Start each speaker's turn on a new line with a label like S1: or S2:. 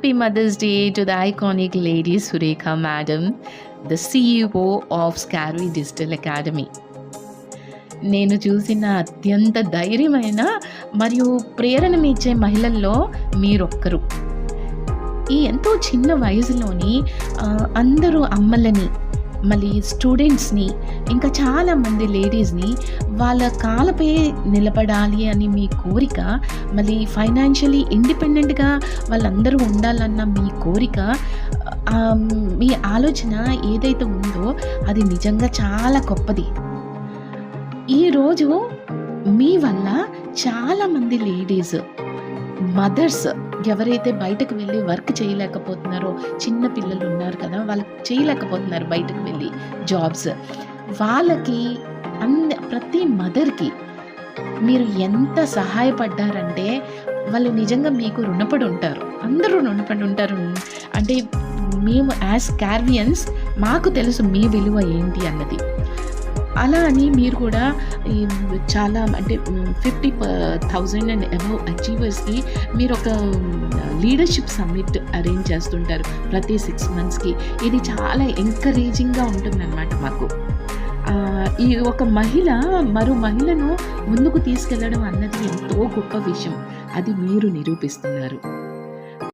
S1: Happy Mother's Day to the iconic lady Surekha Madam, the CEO of Scarvy Digital Academy. నేను చూసిన అత్యంత ధైర్యమైన మరియు ప్రేరణనిచ్చే మహిళల్లో మీరొక్కరు. ఈ ఎంతో చిన్న వయసులోని అందరూ అమ్మలని, మళ్ళీ స్టూడెంట్స్ని, ఇంకా చాలామంది లేడీస్ని వాళ్ళ కాళ్ళపై నిలబడాలి అని మీ కోరిక, మళ్ళీ ఫైనాన్షియలీ ఇండిపెండెంట్గా వాళ్ళందరూ ఉండాలన్న మీ కోరిక, మీ ఆలోచన ఏదైతే ఉందో అది నిజంగా చాలా గొప్పది. ఈరోజు మీ వల్ల చాలామంది లేడీస్, మదర్స్ ఎవరైతే బయటకు వెళ్ళి వర్క్ చేయలేకపోతున్నారో, చిన్న పిల్లలు ఉన్నారు కదా, వాళ్ళు చేయలేకపోతున్నారు బయటకు వెళ్ళి జాబ్స్, వాళ్ళకి ప్రతి మదర్కి మీరు ఎంత సహాయపడ్డారంటే వాళ్ళు నిజంగా మీకు రుణపడి ఉంటారు. అందరూ రుణపడి ఉంటారు. అంటే మేము యాజ్ స్కార్వియన్స్ మాకు తెలుసు మీ విలువ ఏంటి అన్నది. అలా అని మీరు కూడా చాలా అంటే 50,000 అండ్ అబవ్ అచీవర్స్కి మీరు ఒక లీడర్షిప్ సమ్మిట్ అరేంజ్ చేస్తుంటారు ప్రతి 6 monthsకి. ఇది చాలా ఎంకరేజింగ్గా ఉంటుందన్నమాట మాకు. ఈ ఒక మహిళ మరో మహిళను ముందుకు తీసుకెళ్ళడం అన్నది ఎంతో గొప్ప విషయం. అది మీరు నిరూపిస్తున్నారు.